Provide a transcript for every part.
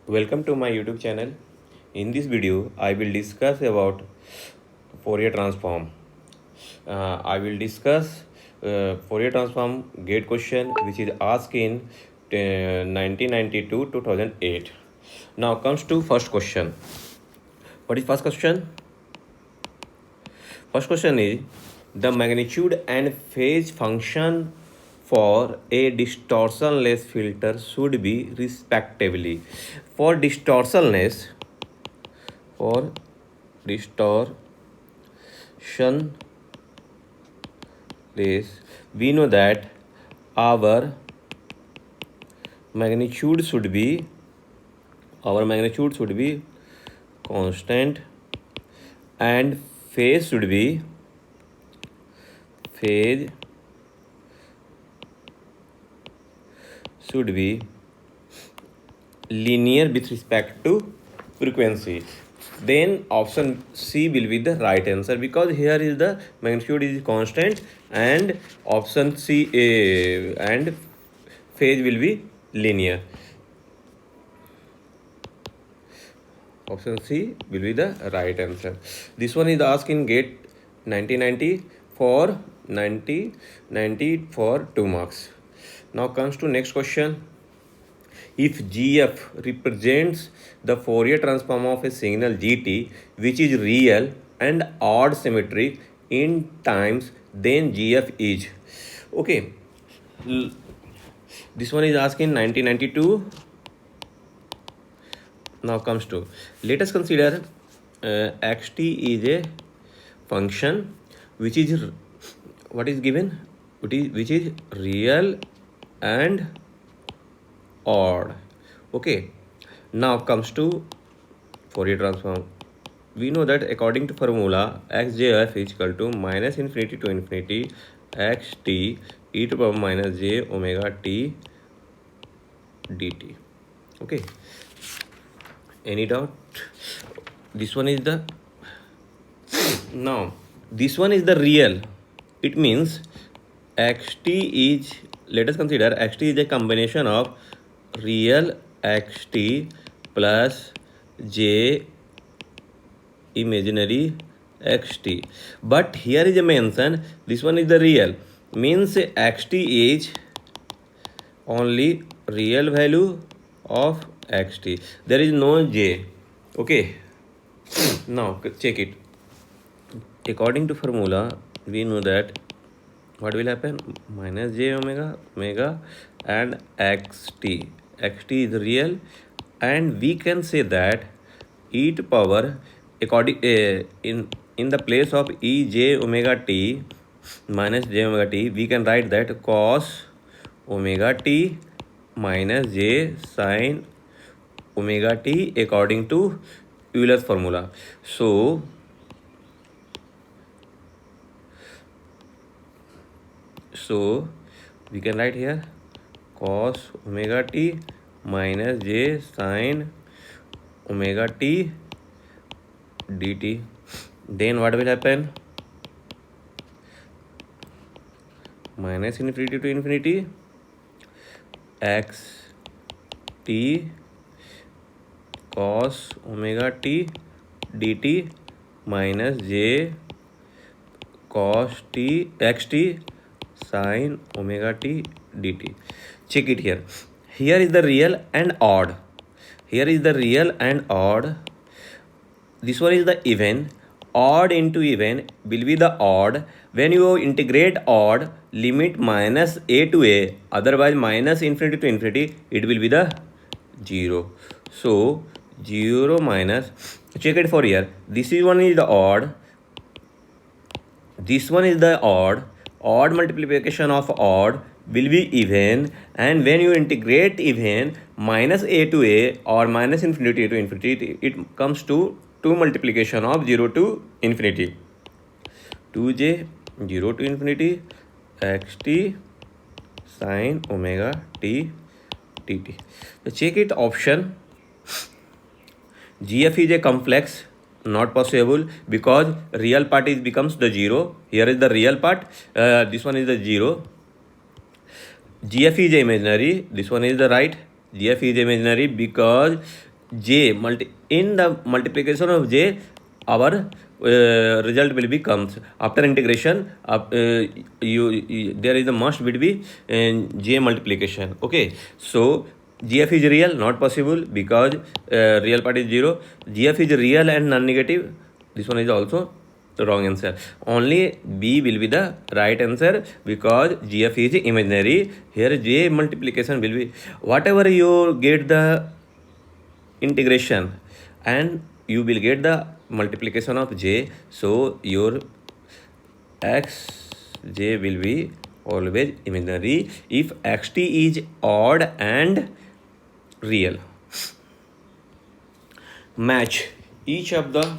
Welcome to my YouTube channel. In this video, I will discuss about Fourier transform. I will discuss Fourier transform gate question which is asked in 1992 2008. Now comes to first question. What is first question? First question is the magnitude and phase function for a distortionless filter should be respectively. For distortionless, for distortionless, we know that our magnitude should be constant and phase should be linear with respect to frequency. Then option C will be the right answer because here is the magnitude is constant and option C and phase will be linear. Option C will be the right answer. This one is asked in GATE 1990 for 2 marks. Now comes to next question. If GF represents the Fourier transform of a signal GT which is real and odd symmetric in times, then GF is. Okay. This one is asked in 1992. Now comes to, let us consider xt is a function which is what is given, which is real and odd. Okay, now comes to Fourier transform. We know that according to formula xjf is equal to minus infinity to infinity xt e to power minus j omega t dt. Okay, any doubt? This one is the now this one is the real. It means xt is, let us consider xt is a combination of real xt plus j imaginary xt, but here is a mention this one is the real, means xt is only real value of xt, there is no j. Okay, now check it. According to formula we know that what will happen, minus j omega and xt is real, and we can say that e to power according in the place of e j omega t minus j omega t, we can write that cos omega t minus j sin omega t according to Euler's formula. So we can write here cos omega t minus j sin omega t dt. Then what will happen, minus infinity to infinity x t cos omega t dt minus j cos t xt sin omega t dt. Check it here. Here is the real and odd. This one is the even. Odd into even will be the odd. When you integrate odd, limit minus a to a, otherwise minus infinity to infinity, it will be the 0. So 0 minus, check it for here. This is one is the odd. This one is the odd. Odd multiplication of odd will be even, and when you integrate even, minus a to a or minus infinity to infinity, it comes to 2 multiplication of 0 to infinity. 2j 0 to infinity xt sin omega t dt. So check it option. GF is a complex, not possible because real part is becomes the 0. Here is the real part, this one is the 0. GF is imaginary, this one is the right. GF is imaginary because j in the multiplication of j, our result will be comes after integration. There is a must will be j multiplication. Okay, so gf is real, not possible because real part is 0. Gf is real and non-negative. This one is also the wrong answer. Only B will be the right answer because GF is imaginary. Here J multiplication will be whatever you get the integration and you will get the multiplication of J. So your xj will be always imaginary if xt is odd and real. Match each of the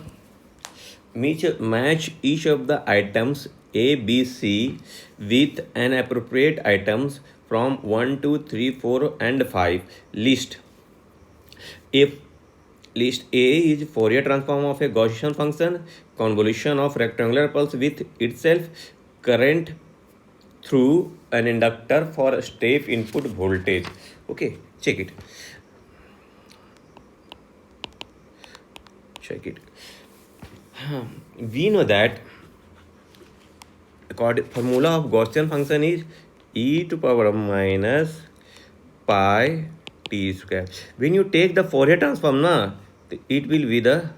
match each of the items A, B, C with an appropriate items from 1, 2, 3, 4 and 5. List. If list A is Fourier transform of a Gaussian function, convolution of rectangular pulse with itself, current through an inductor for step input voltage. Okay, check it. We know that formula of Gaussian function is e to power minus pi t square. When you take the Fourier transform, it will be the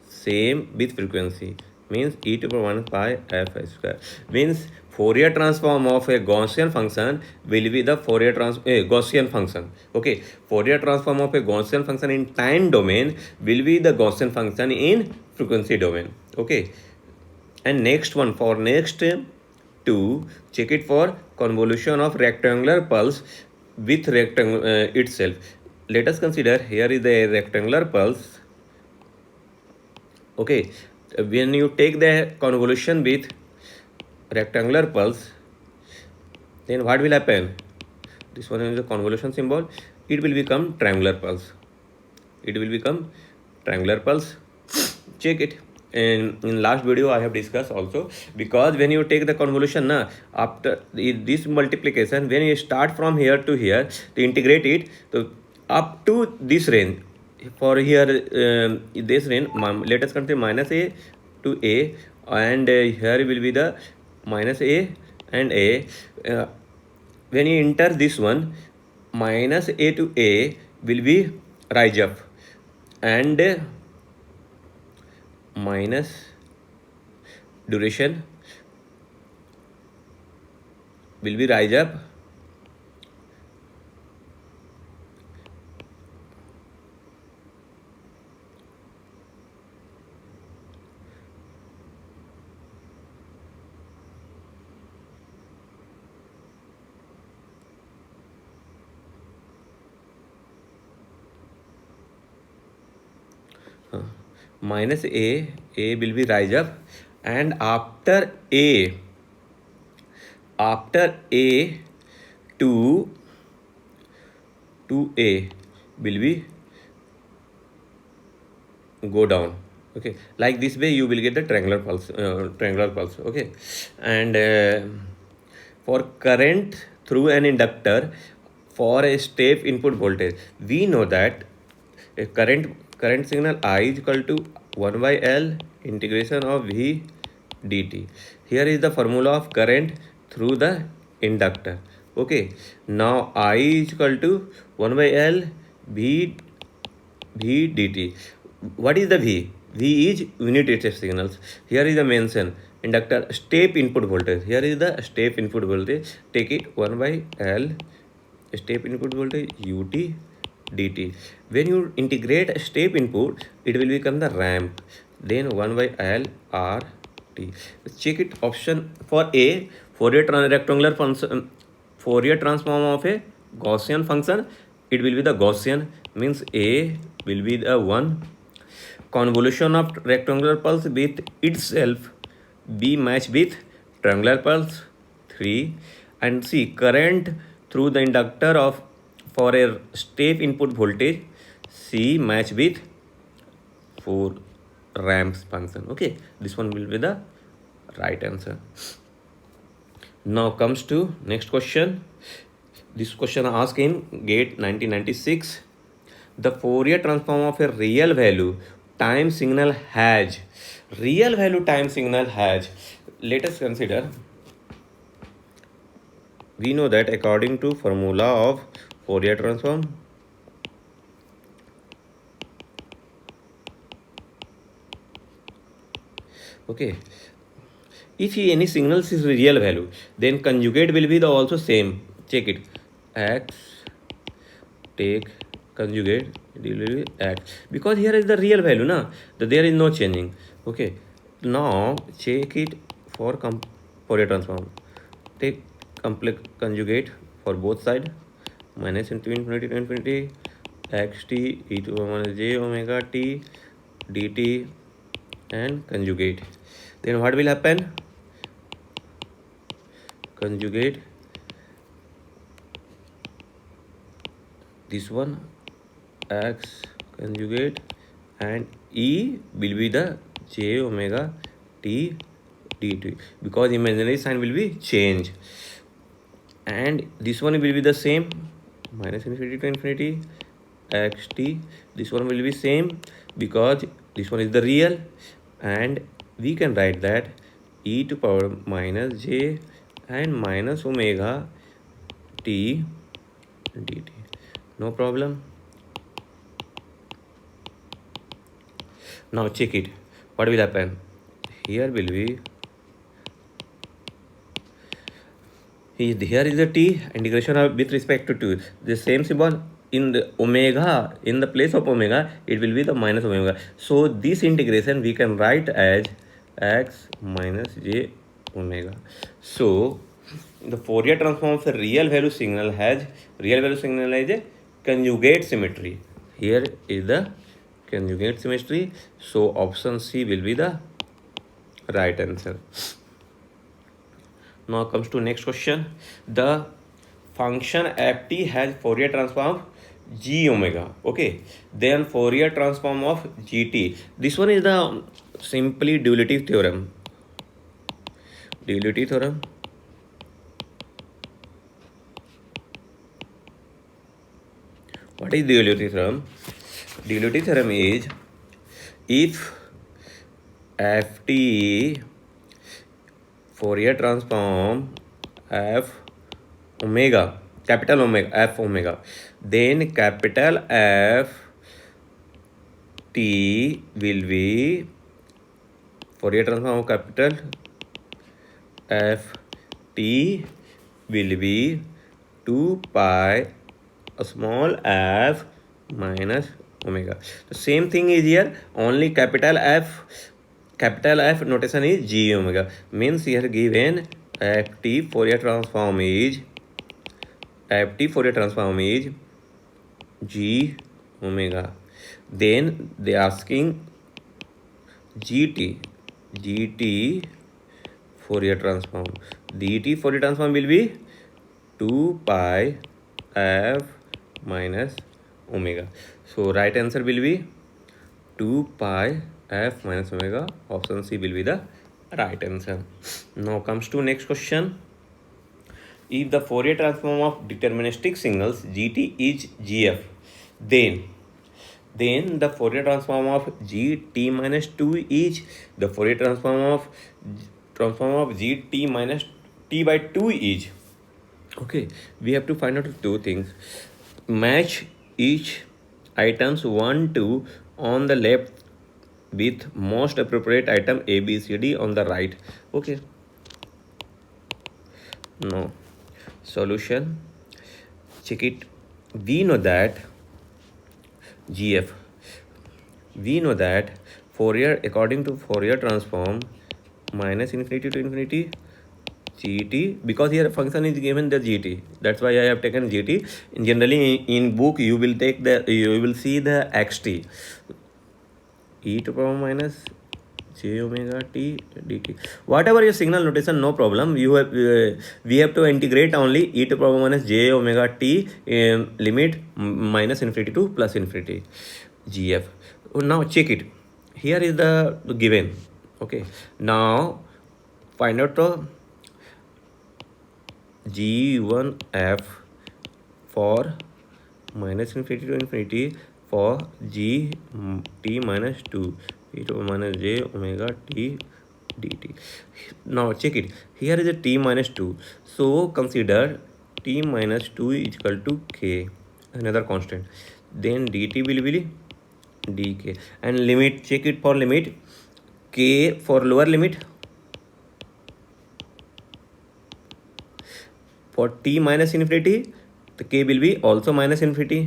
same with frequency. Means e to power minus pi f square. Means Fourier transform of a Gaussian function will be the Gaussian function. Okay, Fourier transform of a Gaussian function in time domain will be the Gaussian function in frequency domain. Okay, and next one for next two, check it for convolution of rectangular pulse with rectangle itself. Let us consider here is the rectangular pulse. Okay, when you take the convolution with rectangular pulse, then what will happen? This one is the convolution symbol. It will become triangular pulse. It will become triangular pulse. Check it. And in last video I have discussed also, because when you take the convolution after this multiplication, when you start from here to here to integrate it, so up to this range, for here this range, let us consider minus a to a, and here will be the minus a and a. When you enter this one, minus a to a will be rise up, and minus duration will be rise up, minus a will be rise up, and after a to a will be go down. Okay, like this way you will get the triangular pulse. Okay, and for current through an inductor for a step input voltage, we know that a current signal I is equal to 1 by L integration of V dt. Here is the formula of current through the inductor. Okay, now I is equal to 1 by L V dt. What is the V? V is unit step signals. Here is the mention inductor step input voltage. Here is the step input voltage. Take it 1 by L step input voltage ut dt. When you integrate step input, it will become the ramp. Then 1 by L R T. Check it option for A, Fourier rectangular function, Fourier transform of a Gaussian function. It will be the Gaussian, means A will be the 1. Convolution of rectangular pulse with itself, B match with triangular pulse, 3. And C, current through the inductor of for a step input voltage, C match with 4 ramps function. Okay, this one will be the right answer. Now comes to next question. This question asked in GATE 1996. the Fourier transform of a real value time signal has. Real value time signal has. Let us consider. We know that according to formula of Fourier transform, okay, if any signals is real value, then conjugate will be the also same. Check it. X take conjugate it will be x, because here is the real value na, that there is no changing. Okay, now check it for Fourier transform. Take complex conjugate for both side, minus into infinity to infinity xt e to the minus j omega t dt, and conjugate. Then what will happen? Conjugate this one x conjugate, and e will be the j omega t dt, because imaginary sign will be changed, and this one will be the same, minus infinity to infinity xt. This one will be same because this one is the real, and we can write that e to power minus j and minus omega t dt. No problem. Now check it. What will happen? Here will be, here is the t integration of with respect to 2. The same symbol in the omega, in the place of omega, it will be the minus omega. So this integration we can write as x minus j omega. So the Fourier transform of a real value signal has a conjugate symmetry. Here is the conjugate symmetry. So option C will be the right answer. Now comes to next question. The function ft has Fourier transform of g omega. Okay, then Fourier transform of gt. This one is the simply duality theorem. Duality theorem. What is duality theorem? Duality theorem is if ft Fourier transform f omega, capital omega, f omega, then capital F t will be Fourier transform of capital F t will be 2 pi a small f minus omega. The same thing is here, only capital F notation is g omega. Means here given ft Fourier transform is g omega. Then they asking gt Fourier transform. dt Fourier transform will be 2 pi f minus omega. So right answer will be 2 pi f minus omega. Option C will be the right answer. Now comes to next question. If the Fourier transform of deterministic signals gt is gf, then the Fourier transform of gt minus 2 is the Fourier transform of gt minus t by 2 is. Okay, we have to find out two things. Match each items 1 2 on the left with most appropriate item A B C D on the right. Okay, no solution. Check it. We know that gf, we know that Fourier, according to Fourier transform, minus infinity to infinity gt, because here function is given the gt, that's why I have taken gt. Generally in book you will see the xt, e to power minus j omega t dt. Whatever your signal notation, no problem. You have we have to integrate only e to power minus j omega t limit minus infinity to plus infinity gf. Now check it. Here is the given. Okay, now find out the g1f for minus infinity to infinity for g t minus 2 e to minus j omega t dt. Now check it. Here is a t minus 2. So consider t minus 2 is equal to k, another constant. Then dt will be dk. And limit, check it for limit. K for lower limit. For t minus infinity, the k will be also minus infinity.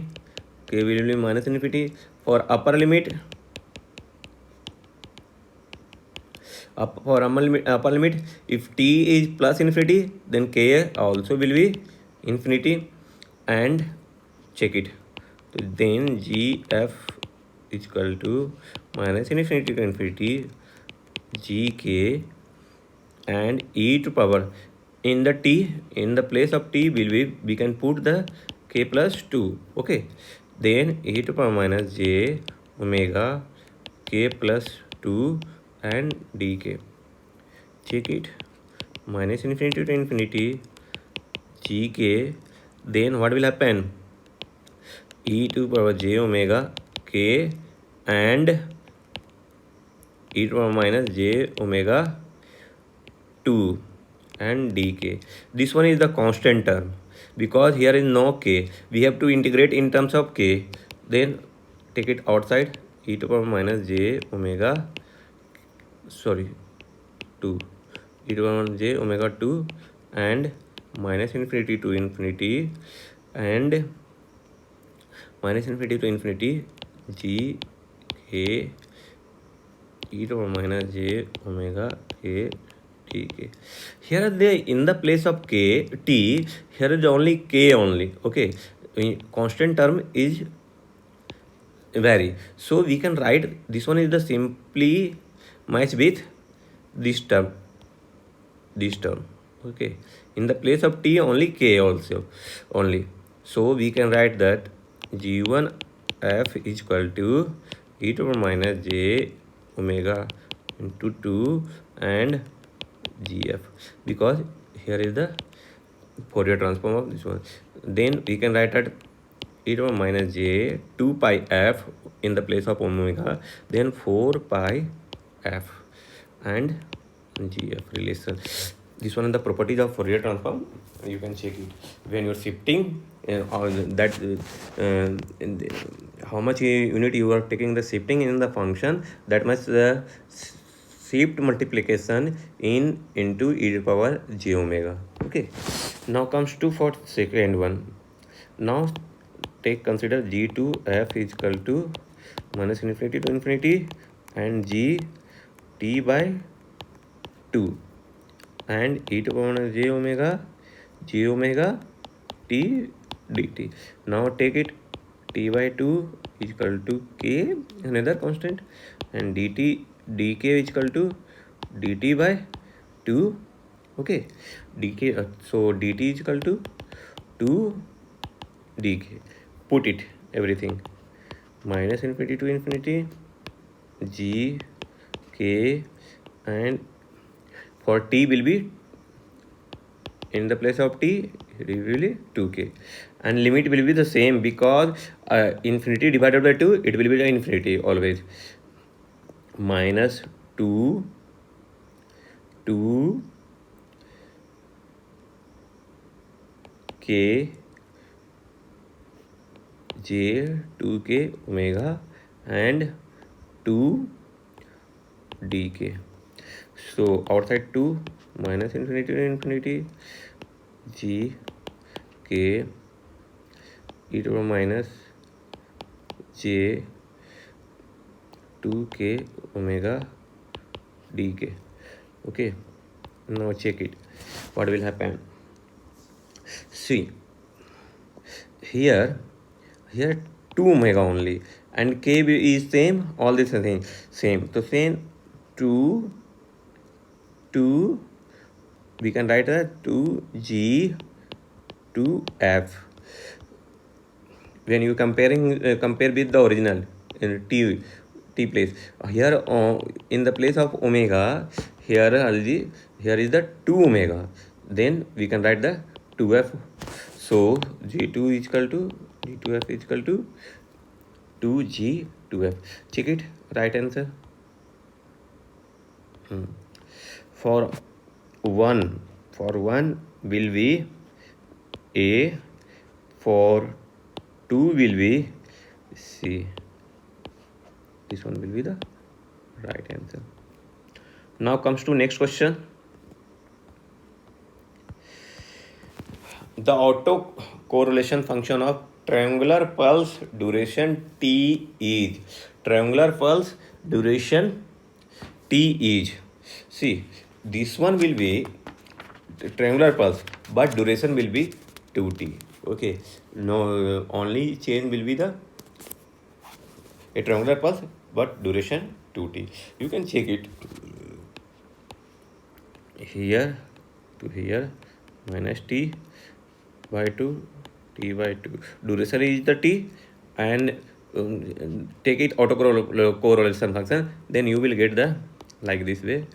K will be minus infinity. For upper limit, upper limit, if t is plus infinity, then k also will be infinity. And check it. So then gf is equal to minus infinity to infinity gk, and e to power in the t, in the place of t will be, we can put the k plus 2. Okay, then e to power minus j omega k plus 2 and dk. Check it. Minus infinity to infinity gk, then what will happen? E to power j omega k and e to power minus j omega 2 and dk. This one is the constant term. Because here is no k, we have to integrate in terms of k. Then take it outside. E to power minus j omega 2, e to power j omega 2 and minus infinity to infinity and minus infinity to infinity g k e to power minus j omega k dk. Here they, in the place of k t, here is only k only. Okay, constant term is vary, so we can write this one is the simply match with this term, okay. In the place of t only k also only, so we can write that g1 f is equal to e to the power minus j omega into 2 and gf, because here is the Fourier transform of this one. Then we can write that e to the power minus j 2 pi f in the place of omega, then 4 pi f and gf relation. This one is the properties of Fourier transform. You can check it when you're shifting or that how much unit you are taking the shifting in the function, that much the shift multiplication in into e to the power j omega. Okay, now comes to for second one. Now take consider g2f is equal to minus infinity to infinity and g t by 2 and e to the power minus j omega t dt. Now take it, t by 2 is equal to k, another constant, and dt dk is equal to dt by 2. Okay, dk so dt is equal to 2 dk. Put it everything, minus infinity to infinity g k, and for t will be, in the place of t it will be 2k, and limit will be the same, because infinity divided by 2 it will be the infinity always. Minus 2 k j 2k omega and 2 dk. So outside 2, minus infinity to infinity g k e to the minus j 2k omega dk. Okay, now check it, what will happen. See, here 2 omega only, and k is same, all this thing same, so same 2 we can write that 2g 2f. When you comparing compare with the original in t place, here in the place of omega, here is the 2 omega, then we can write the 2f. So g2 is equal to g2f is equal to 2g 2f. Check it. Right answer. For 1 will be A, for 2 will be C. This one will be the right answer. Now comes to next question. The autocorrelation function of triangular pulse duration T is. Triangular pulse duration T is. See, this one will be triangular pulse, but duration will be 2t. Okay, no, only change will be the a triangular pulse, but duration 2t. You can check it here to here minus t by 2 t by 2. Duration is the t, and take it autocorrelation function, then you will get the like this way.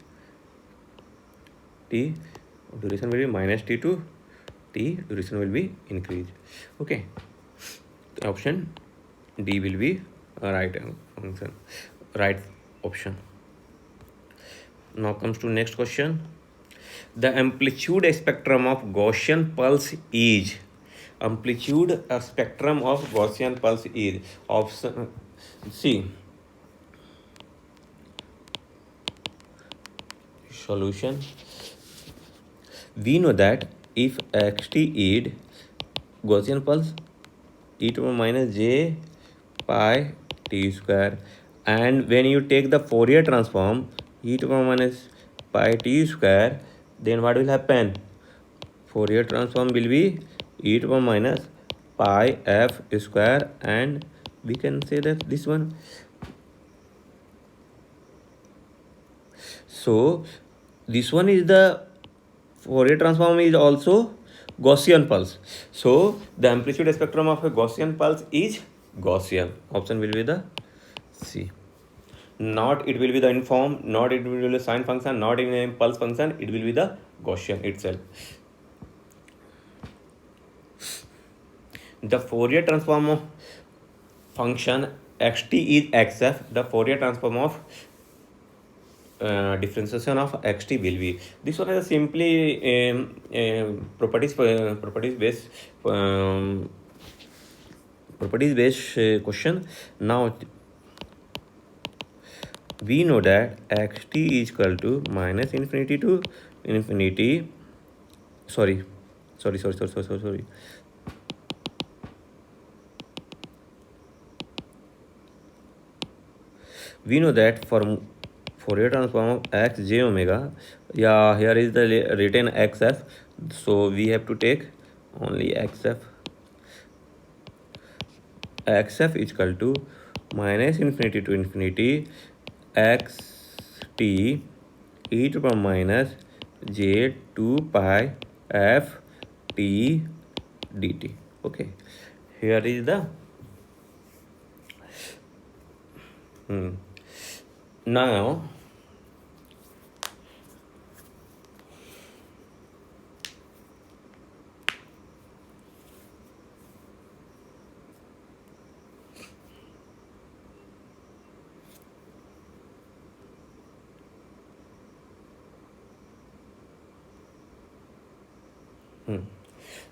T duration will be minus t to t, duration will be increased. Okay, option D will be a right function, right option. Now comes to next question. The amplitude spectrum of Gaussian pulse is. Amplitude spectrum of Gaussian pulse is. Option C. Solution. We know that if xt is Gaussian pulse, e to the minus j pi t square, and when you take the Fourier transform e to the minus pi t square, then what will happen? Fourier transform will be e to the minus pi f square, and we can say that this one. So this one is the Fourier transform is also Gaussian pulse. So the amplitude spectrum of a Gaussian pulse is Gaussian. Option will be the C. Not it will be the inform, not it will be the sine function, not in a pulse function, it will be the Gaussian itself. The Fourier transform of function xt is xf. The Fourier transform of differentiation of xt will be. This one is simply properties based question. Now we know that xt is equal to minus infinity to infinity. Sorry. We know that for Fourier transform of x j omega, yeah, here is the written xf, so we have to take only xf. Xf is equal to minus infinity to infinity xt e to the power minus j 2 pi f t dt. Okay, here is the now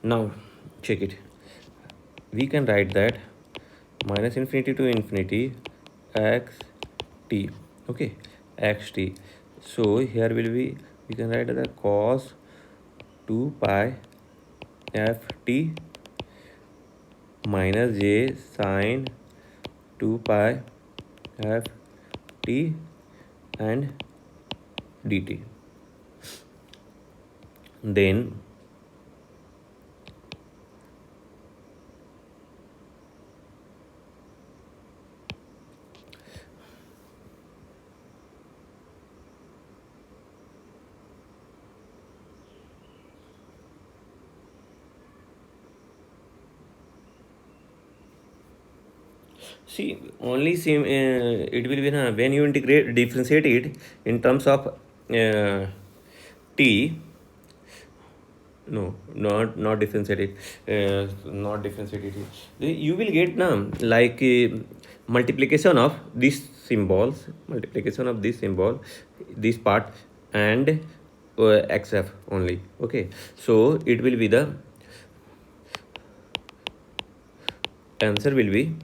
now check it. We can write that minus infinity to infinity x t. Okay, x t. So here will be, we can write the cos 2 pi f t minus j sine 2 pi f t and dt. Then see, only same it will be when you differentiate it in terms of t. No, not differentiate it. Not differentiate it. You will get like multiplication of these symbols, this part, and xf only. Okay, so it will be, the answer will be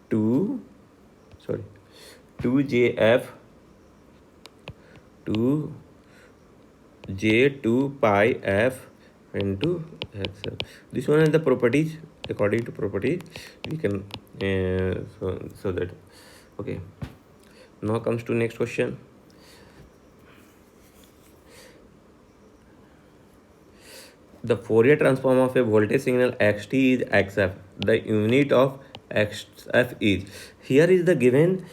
2jf 2 pi f into xf. This one is the properties. According to properties, we can so that. Okay, now comes to next question. The Fourier transform of a voltage signal xt is xf. The unit of xf is, here is the given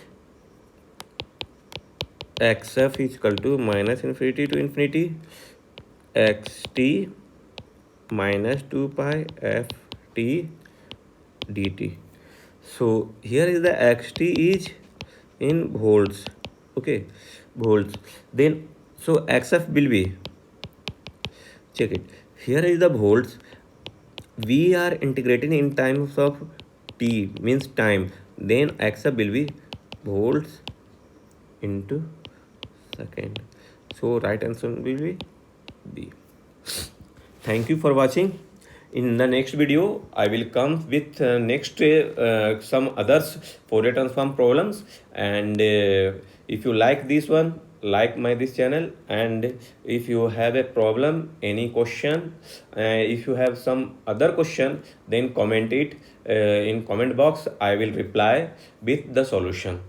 xf is equal to minus infinity to infinity xt minus 2 pi ft dt. So here is the xt is in volts. Okay, volts. Then so xf will be, check it, here is the volts. We are integrating in terms of t, means time. Then xf will be volts into second. So right answer will be B. Thank you for watching. In the next video, I will come with next some others Fourier transform problems. And if you like this one, like my this channel. And if you have a problem, any question, if you have some other question, then comment it in comment box. I will reply with the solution.